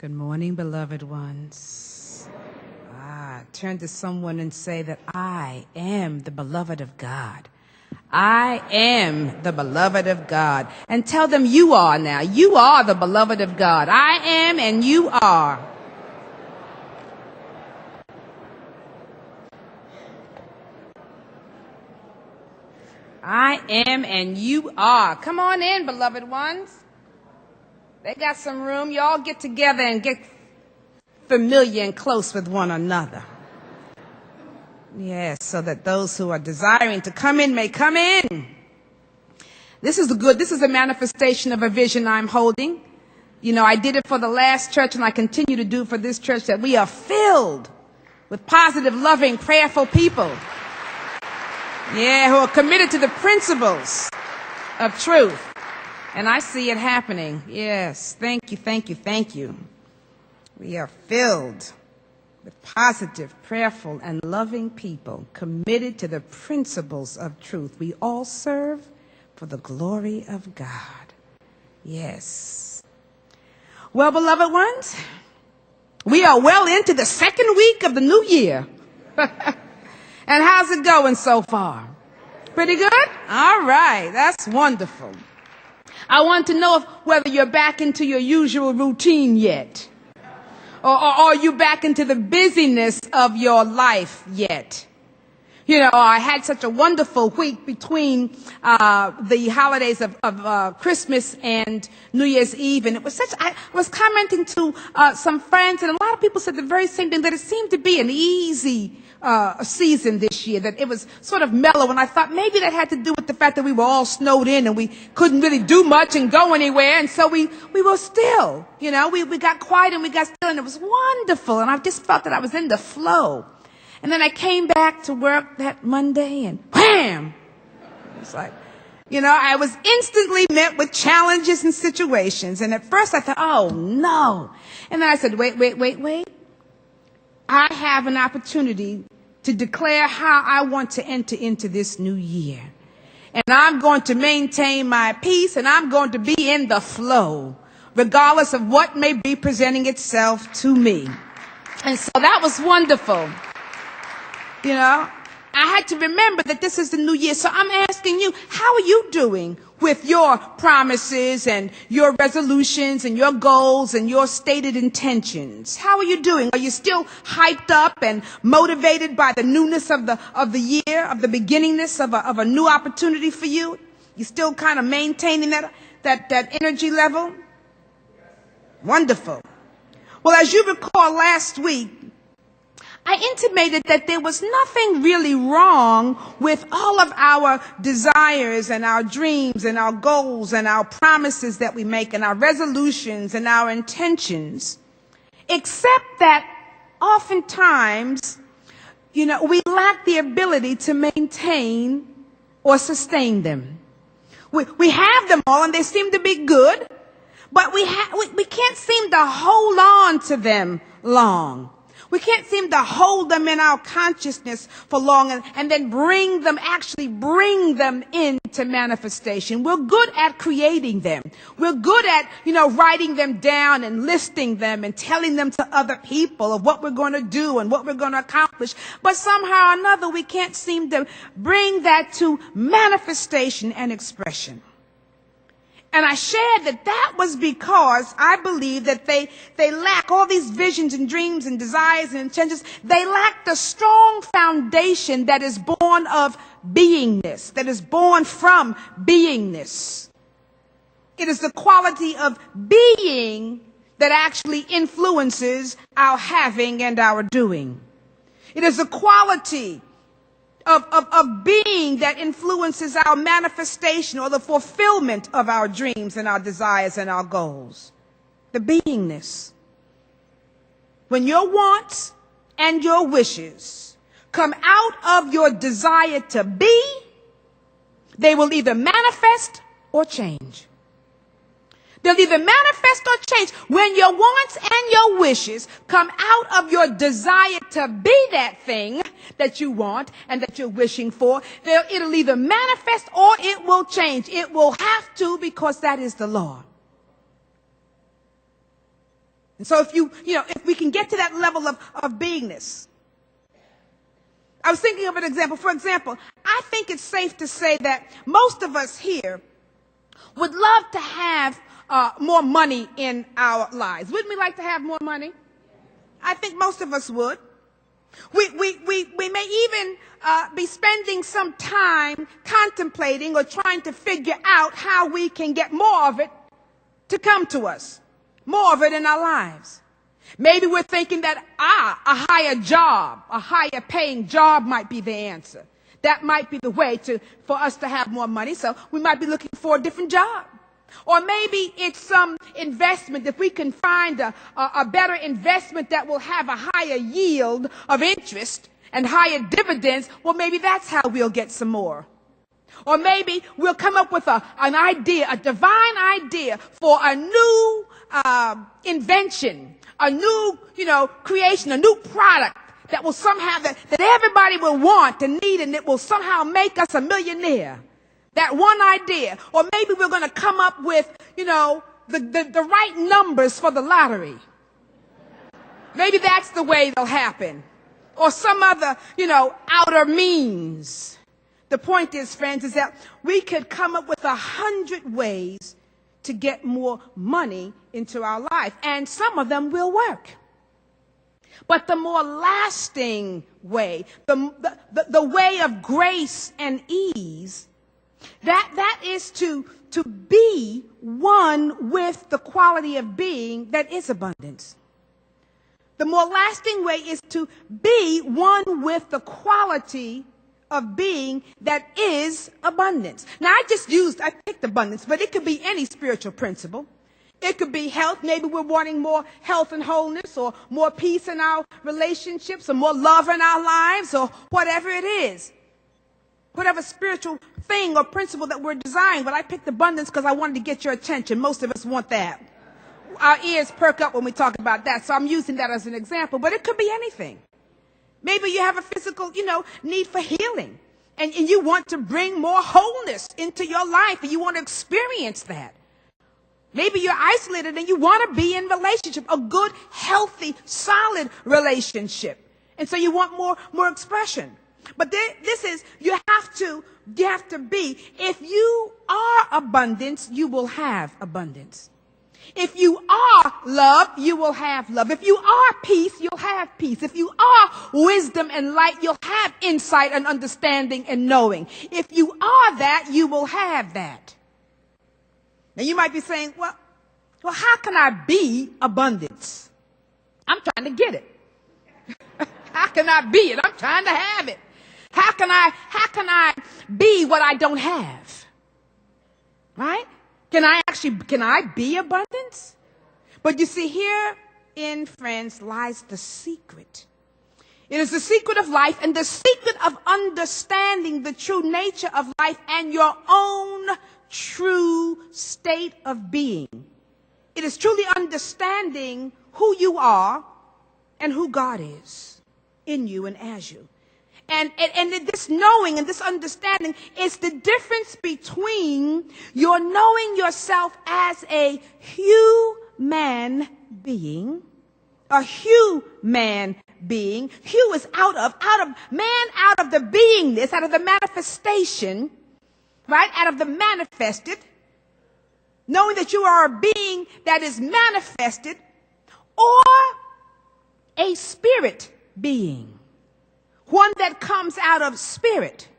Good morning, beloved ones. Turn to someone and say that I am the beloved of God. I am the beloved of God. And tell them you are now. You are the beloved of God. I am and you are. I am and you are. Come on in, beloved ones. They got some room. Y'all get together and get familiar and close with one another. Yes, so that those who are desiring to come in may come in. This is a manifestation of a vision I'm holding. You know, I did it for the last church and I continue to do for this church, that we are filled with positive, loving, prayerful people. Yeah, who are committed to the principles of truth. And I see it happening. Yes, thank you, thank you, thank you. We are filled with positive, prayerful, and loving people committed to the principles of truth. We all serve for the glory of God. Yes. Well, beloved ones, we are well into the second week of the new year. And how's it going so far? Pretty good? All right, that's wonderful. I want to know whether you're back into your usual routine yet. Or are you back into the busyness of your life yet? You know, I had such a wonderful week between the holidays of Christmas and New Year's Eve. And I was commenting to some friends, and a lot of people said the very same thing, that it seemed to be an easy season this year, that it was sort of mellow. And I thought maybe that had to do with the fact that we were all snowed in and we couldn't really do much and go anywhere. And so we were still, you know, we got quiet and we got still, and it was wonderful. And I just felt that I was in the flow. And then I came back to work that Monday and wham! It's like, you know, I was instantly met with challenges and situations. And at first I thought, oh no. And then I said, wait. I have an opportunity to declare how I want to enter into this new year. And I'm going to maintain my peace, and I'm going to be in the flow, regardless of what may be presenting itself to me. And so that was wonderful. You know, I had to remember that this is the new year. So I'm asking you, how are you doing with your promises and your resolutions and your goals and your stated intentions? How are you doing? Are you still hyped up and motivated by the newness of the year, of the beginningness of a new opportunity for you? You still kind of maintaining that energy level? Wonderful. Well, as you recall last week, I intimated that there was nothing really wrong with all of our desires and our dreams and our goals and our promises that we make and our resolutions and our intentions, except that oftentimes, you know, we lack the ability to maintain or sustain them. We have them all and they seem to be good, but we can't seem to hold on to them long. We can't seem to hold them in our consciousness for long and then bring them into manifestation. We're good at creating them. We're good at, you know, writing them down and listing them and telling them to other people of what we're going to do and what we're going to accomplish. But somehow or another, we can't seem to bring that to manifestation and expression. And I shared that was because I believe that they lack all these visions and dreams and desires and intentions. They lack the strong foundation that is born of beingness, that is born from beingness. It is the quality of being that actually influences our having and our doing. It is the quality of being that influences our manifestation or the fulfillment of our dreams and our desires and our goals. The beingness. When your wants and your wishes come out of your desire to be, they will either manifest or change. They'll either manifest or change. When your wants and your wishes come out of your desire to be that thing that you want and that you're wishing for, it'll either manifest or it will change. It will have to, because that is the law. And so if we can get to that level of beingness. I was thinking of an example. For example, I think it's safe to say that most of us here would love to have more money in our lives. Wouldn't we like to have more money? I think most of us would. We may even be spending some time contemplating or trying to figure out how we can get more of it to come to us. More of it in our lives. Maybe we're thinking that, a higher job, a higher paying job might be the answer. That might be the way for us to have more money. So we might be looking for a different job. Or maybe it's some investment. If we can find a better investment that will have a higher yield of interest and higher dividends, well, maybe that's how we'll get some more. Or maybe we'll come up with an idea, a divine idea for a new invention, a new, creation, a new product that will somehow, that everybody will want and need, and it will somehow make us a millionaire. That one idea. Or maybe we're going to come up with, the right numbers for the lottery. Maybe that's the way it'll happen. Or some other, outer means. The point is, friends, is that we could come up with 100 ways to get more money into our life. And some of them will work. But the more lasting way, the way of grace and ease, that is to be one with the quality of being that is abundance. The more lasting way is to be one with the quality of being that is abundance. Now, I picked abundance, but it could be any spiritual principle. It could be health. Maybe we're wanting more health and wholeness, or more peace in our relationships, or more love in our lives, or whatever it is. Whatever spiritual thing or principle that we're desiring. But I picked abundance because I wanted to get your attention. Most of us want that. Our ears perk up when we talk about that. So I'm using that as an example. But it could be anything. Maybe you have a physical, need for healing. And you want to bring more wholeness into your life. And you want to experience that. Maybe you're isolated and you want to be in relationship. A good, healthy, solid relationship. And so you want more expression. But you have to be, if you are abundance, you will have abundance. If you are love, you will have love. If you are peace, you'll have peace. If you are wisdom and light, you'll have insight and understanding and knowing. If you are that, you will have that. Now you might be saying, well, how can I be abundance? I'm trying to get it. How can I be it? I'm trying to have it. How can I be what I don't have? Right? Can I be abundance? But you see, herein, friends, lies the secret. It is the secret of life and the secret of understanding the true nature of life and your own true state of being. It is truly understanding who you are and who God is in you and as you. And this knowing and this understanding is the difference between your knowing yourself as a human being, a human being. Hue is out of the beingness, out of the manifestation, right? Out of the manifested. Knowing that you are a being that is manifested, or a spirit being. One that comes out of spirit.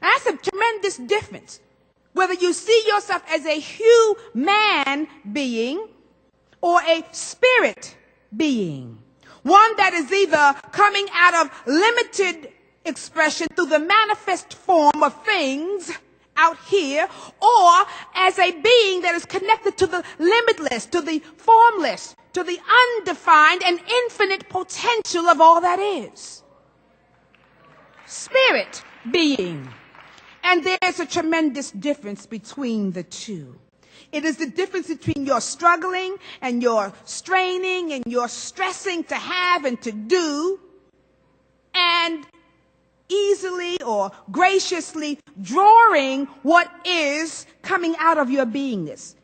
And that's a tremendous difference. Whether you see yourself as a human being or a spirit being. One that is either coming out of limited expression through the manifest form of things out here, or as a being that is connected to the limitless, to the formless, to the undefined and infinite potential of all that is. Spirit being. And there's a tremendous difference between the two. It is the difference between your struggling and your straining and your stressing to have and to do, and easily or graciously drawing what is coming out of your beingness.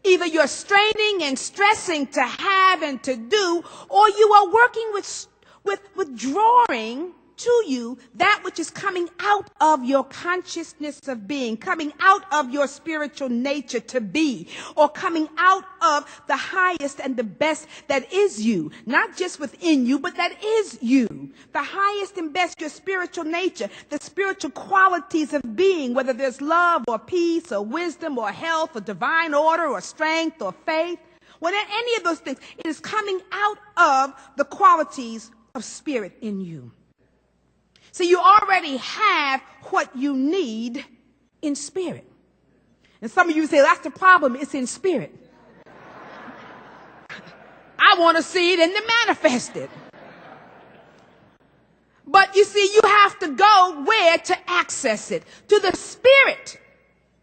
Either you're straining and stressing to have and to do, or you are working with drawing to you that which is coming out of your consciousness of being, coming out of your spiritual nature to be, or coming out of the highest and the best that is you, not just within you, but that is you, the highest and best, your spiritual nature, the spiritual qualities of being, whether there's love or peace or wisdom or health or divine order or strength or faith, when any of those things, it is coming out of the qualities of spirit in you. So you already have what you need in spirit. And some of you say, that's the problem, it's in spirit. I want to see it and to manifest it. But you see, you have to go where to access it? To the spirit.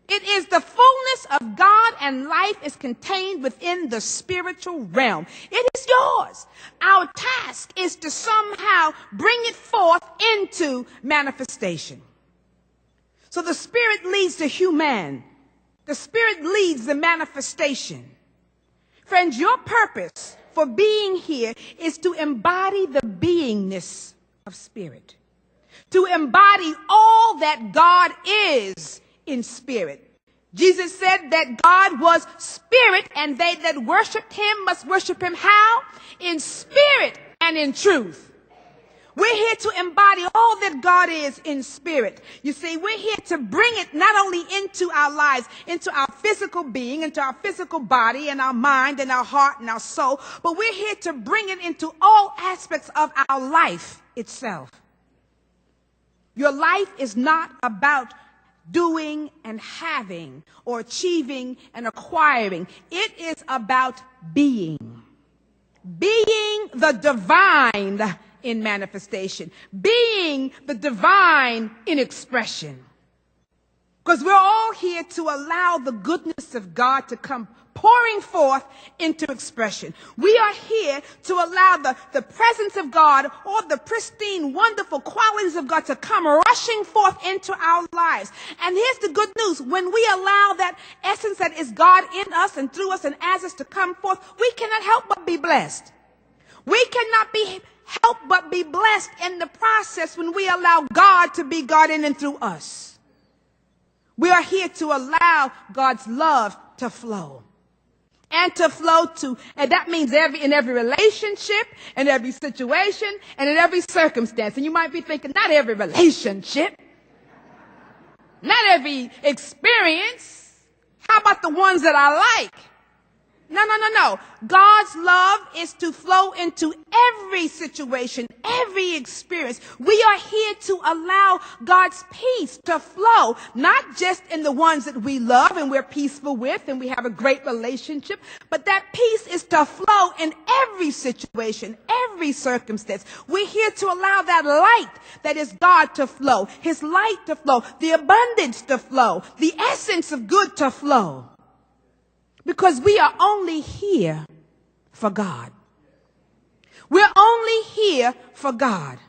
It is the fullness of God, and life is contained within the spiritual realm. It is yours. Our task is to somehow bring it forth into manifestation. So the spirit leads the human. The spirit leads the manifestation. Friends, your purpose for being here is to embody the beingness of spirit. To embody all that God is in spirit. Jesus said that God was spirit, and they that worship him must worship him how? In spirit and in truth. We're here to embody all that God is in spirit. You see, we're here to bring it not only into our lives, into our physical being, into our physical body and our mind and our heart and our soul, but we're here to bring it into all aspects of our life itself. Your life is not about doing and having, or achieving and acquiring. It is about being. Being the divine in manifestation. Being the divine in expression. Because we're all here to allow the goodness of God to come pouring forth into expression. We are here to allow the presence of God, or the pristine, wonderful qualities of God, to come rushing forth into our lives. And here's the good news. When we allow that essence that is God in us and through us and as us to come forth, we cannot help but be blessed. We cannot help but be blessed in the process when we allow God to be God in and through us. We are here to allow God's love to flow. And to flow to, and that means in every relationship, in every situation, and in every circumstance. And you might be thinking, not every relationship, not every experience. How about the ones that I like? No. God's love is to flow into every situation, every experience. We are here to allow God's peace to flow, not just in the ones that we love and we're peaceful with and we have a great relationship, but that peace is to flow in every situation, every circumstance. We're here to allow that light that is God to flow, his light to flow, the abundance to flow, the essence of good to flow. Because we are only here for God. We're only here for God.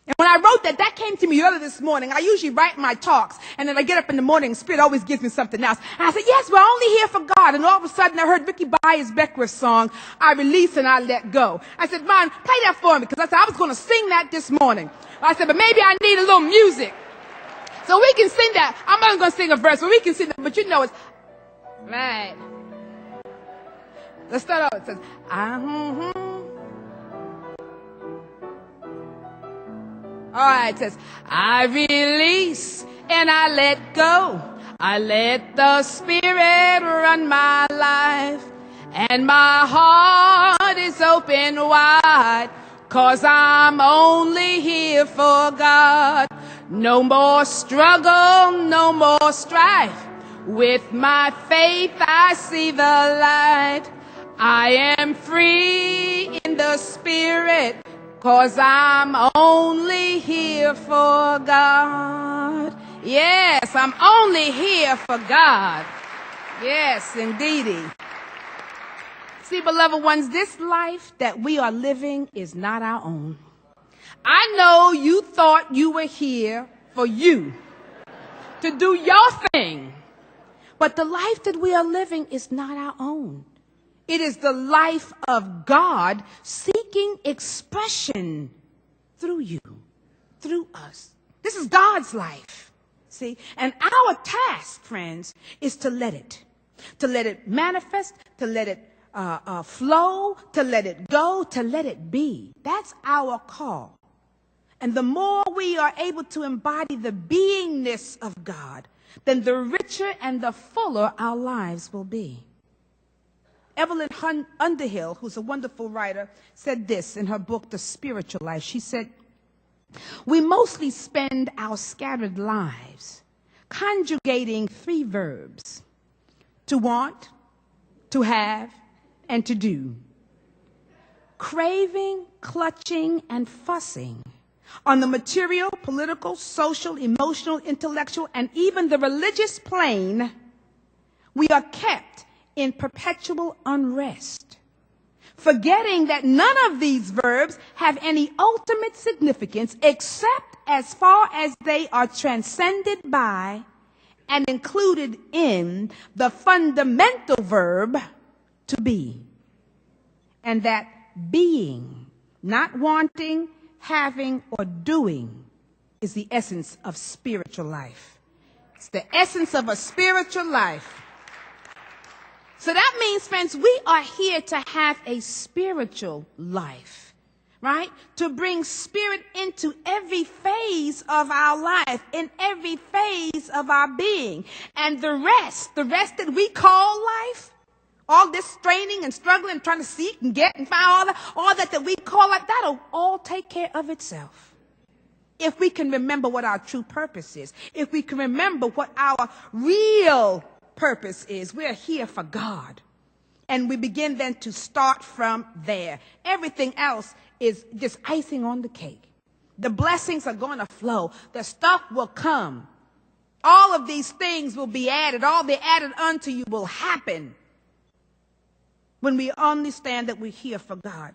And when I wrote that came to me early this morning. I usually write my talks, and then I get up in the morning, Spirit always gives me something else. And I said, yes, we're only here for God. And all of a sudden, I heard Ricky Byers-Beckwith's song, I Release and I Let Go. I said, Mom, play that for me, because I said I was going to sing that this morning. I said, but maybe I need a little music. So we can sing that. I'm not going to sing a verse, but we can sing that. But you know it's, right. Let's start out. It says, All right, it says, I release and I let go. I let the Spirit run my life. And my heart is open wide. 'Cause I'm only here for God. No more struggle, no more strife. With my faith I see the light. I am free in the Spirit, 'cause I'm only here for God. Yes, I'm only here for God. Yes, indeedy. See, beloved ones, this life that we are living is not our own. I know you thought you were here for you, to do your thing. But the life that we are living is not our own. It is the life of God seeking expression through you, through us. This is God's life, see? And our task, friends, is to let it manifest, to let it flow, to let it go, to let it be. That's our call. And the more we are able to embody the beingness of God, then the richer and the fuller our lives will be. Evelyn Underhill, who's a wonderful writer, said this in her book, The Spiritual Life. She said, "We mostly spend our scattered lives conjugating 3 verbs: to want, to have, and to do. Craving, clutching, and fussing on the material, political, social, emotional, intellectual, and even the religious plane, we are kept in perpetual unrest, forgetting that none of these verbs have any ultimate significance except as far as they are transcended by and included in the fundamental verb to be. And that being, not wanting, having, or doing, is the essence of spiritual life. It's the essence of a spiritual life. So that means, friends, we are here to have a spiritual life, right? To bring spirit into every phase of our life, in every phase of our being. And the rest that we call life, all this straining and struggling and trying to seek and get and find all that we call it, that'll all take care of itself. If we can remember what our true purpose is, if we can remember what our real purpose is, we're here for God. And we begin then to start from there. Everything else is just icing on the cake. The blessings are going to flow. The stuff will come. All of these things will be added. All the added unto you will happen when we understand that we're here for God.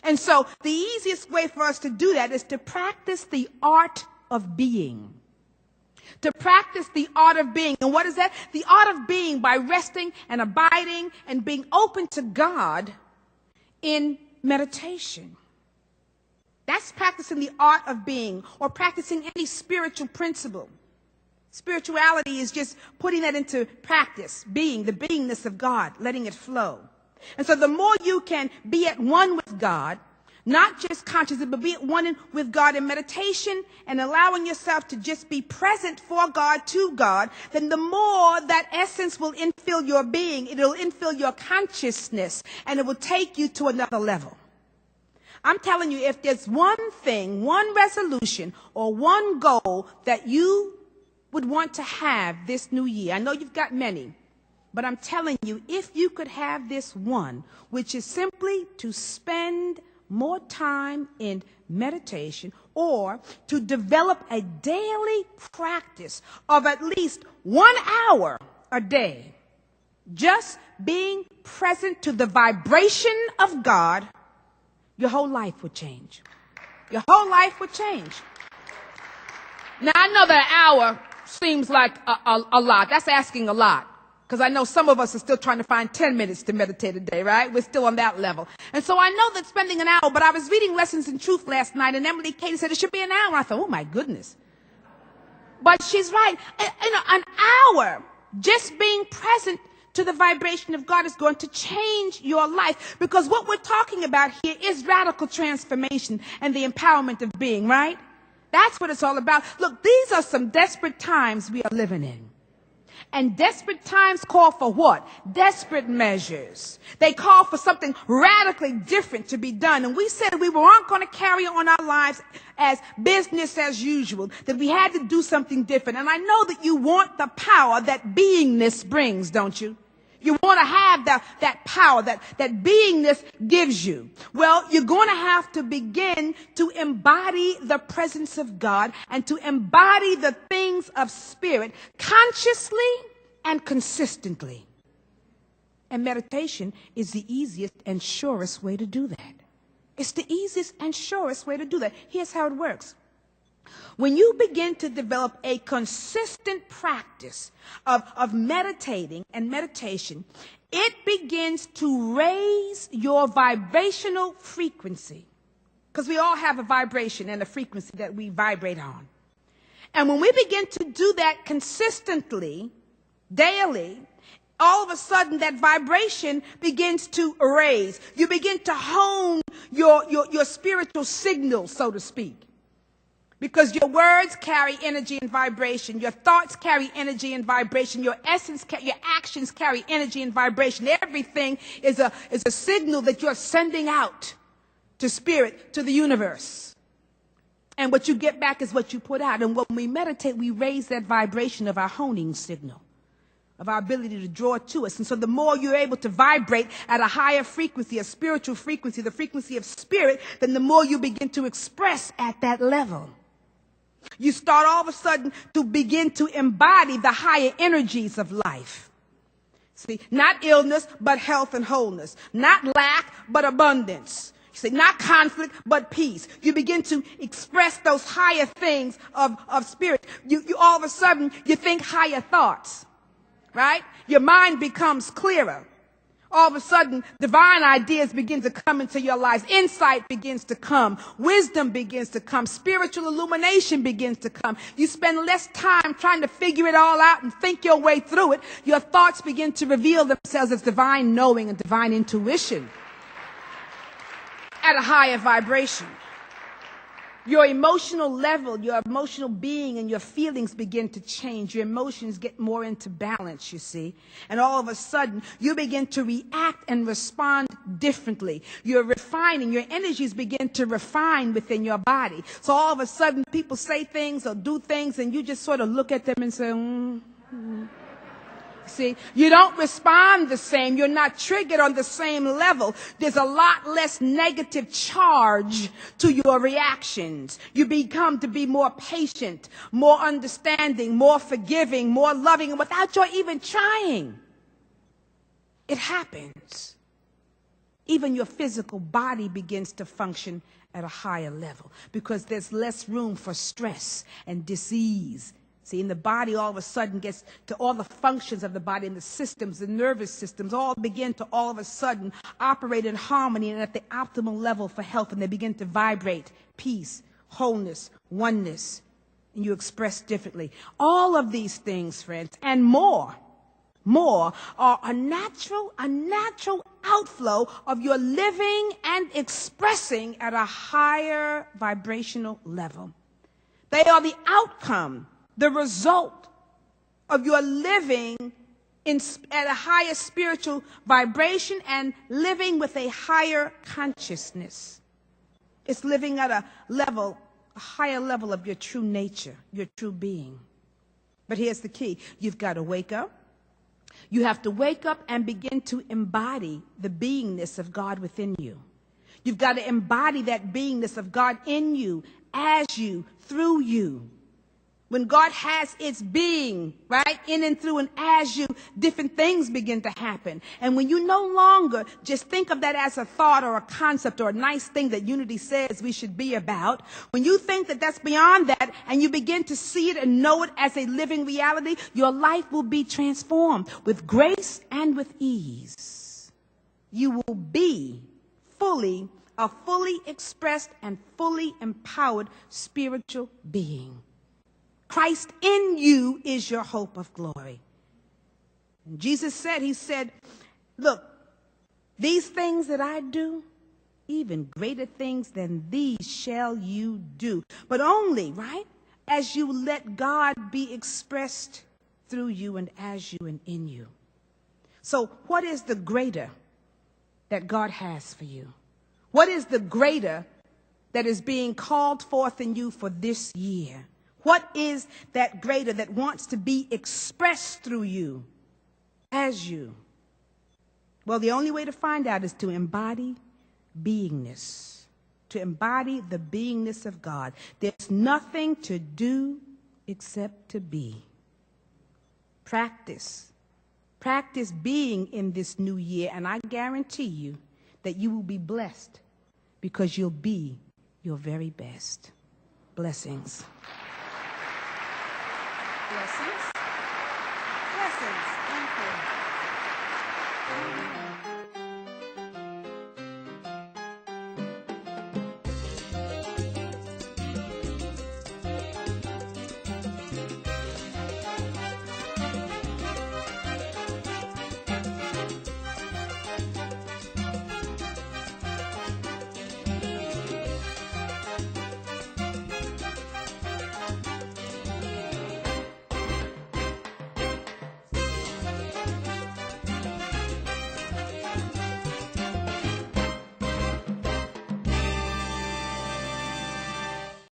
And so the easiest way for us to do that is to practice the art of being. To practice the art of being. And what is that? The art of being by resting and abiding and being open to God in meditation. That's practicing the art of being, or practicing any spiritual principle. Spirituality is just putting that into practice, being, the beingness of God, letting it flow. And so the more you can be at one with God, not just consciously, but be at one with God in meditation and allowing yourself to just be present for God, to God, then the more that essence will infill your being, it will infill your consciousness, and it will take you to another level. I'm telling you, if there's one thing, one resolution, or one goal that you would want to have this new year, I know you've got many, but I'm telling you, if you could have this one, which is simply to spend more time in meditation, or to develop a daily practice of at least 1 hour a day, just being present to the vibration of God, your whole life would change. Your whole life would change. Now, I know that an hour seems like a lot. That's asking a lot. Because I know some of us are still trying to find 10 minutes to meditate a day, right? We're still on that level. And so I know that spending an hour, but I was reading Lessons in Truth last night, and Emily Katie said it should be an hour. I thought, oh my goodness. But she's right. An hour just being present to the vibration of God is going to change your life. Because what we're talking about here is radical transformation and the empowerment of being, right? That's what it's all about. Look, these are some desperate times we are living in. And desperate times call for what? Desperate measures. They call for something radically different to be done. And we said we weren't going to carry on our lives as business as usual, that we had to do something different. And I know that you want the power that beingness brings, don't you? You want to have that power that beingness gives you. Well, you're going to have to begin to embody the presence of God and to embody the things of spirit consciously and consistently. And meditation is the easiest and surest way to do that. It's the easiest and surest way to do that. Here's how it works. When you begin to develop a consistent practice of meditating and meditation, it begins to raise your vibrational frequency. Because we all have a vibration and a frequency that we vibrate on. And when we begin to do that consistently, daily, all of a sudden that vibration begins to raise. You begin to hone your spiritual signal, so to speak. Because your words carry energy and vibration. Your thoughts carry energy and vibration. Your essence, your actions carry energy and vibration. Everything is a signal that you're sending out to spirit, to the universe. And what you get back is what you put out. And when we meditate, we raise that vibration of our honing signal, of our ability to draw it to us. And so the more you're able to vibrate at a higher frequency, a spiritual frequency, the frequency of spirit, then the more you begin to express at that level. You start all of a sudden to begin to embody the higher energies of life. See, not illness, but health and wholeness. Not lack, but abundance. See, not conflict, but peace. You begin to express those higher things of spirit. You all of a sudden, you think higher thoughts, right? Your mind becomes clearer. All of a sudden, divine ideas begin to come into your lives. Insight begins to come. Wisdom begins to come. Spiritual illumination begins to come. You spend less time trying to figure it all out and think your way through it. Your thoughts begin to reveal themselves as divine knowing and divine intuition at a higher vibration. Your emotional level, your emotional being and your feelings begin to change. Your emotions get more into balance, you see. And all of a sudden, you begin to react and respond differently. You're refining. Your energies begin to refine within your body. So all of a sudden, people say things or do things, and you just sort of look at them and say, See, you don't respond the same. You're not triggered on the same level. There's a lot less negative charge to your reactions. You become to be more patient, more understanding, more forgiving, more loving, and without your even trying. It happens. Even your physical body begins to function at a higher level because there's less room for stress and disease. See, and the body all of a sudden gets to all the functions of the body and the systems, the nervous systems, all begin to all of a sudden operate in harmony and at the optimal level for health, and they begin to vibrate peace, wholeness, oneness, and you express differently. All of these things, friends, and more are a natural outflow of your living and expressing at a higher vibrational level. They are the outcome, the result of your living at a higher spiritual vibration and living with a higher consciousness. It's living at a higher level of your true nature, your true being. But here's the key. You've got to wake up. You have to wake up and begin to embody the beingness of God within you. You've got to embody that beingness of God in you, as you, through you. When God has its being, right, in and through and as you, different things begin to happen. And when you no longer just think of that as a thought or a concept or a nice thing that unity says we should be about, when you think that that's beyond that and you begin to see it and know it as a living reality, your life will be transformed with grace and with ease. You will be a fully expressed and fully empowered spiritual being. Christ in you is your hope of glory. And Jesus said, he said, look, these things that I do, even greater things than these shall you do. But only, right, as you let God be expressed through you and as you and in you. So what is the greater that God has for you? What is the greater that is being called forth in you for this year? What is that greater that wants to be expressed through you, as you? Well, the only way to find out is to embody beingness, to embody the beingness of God. There's nothing to do except to be. Practice being in this new year, and I guarantee you that you will be blessed because you'll be your very best. Blessings. Blessings. Blessings. Thank you.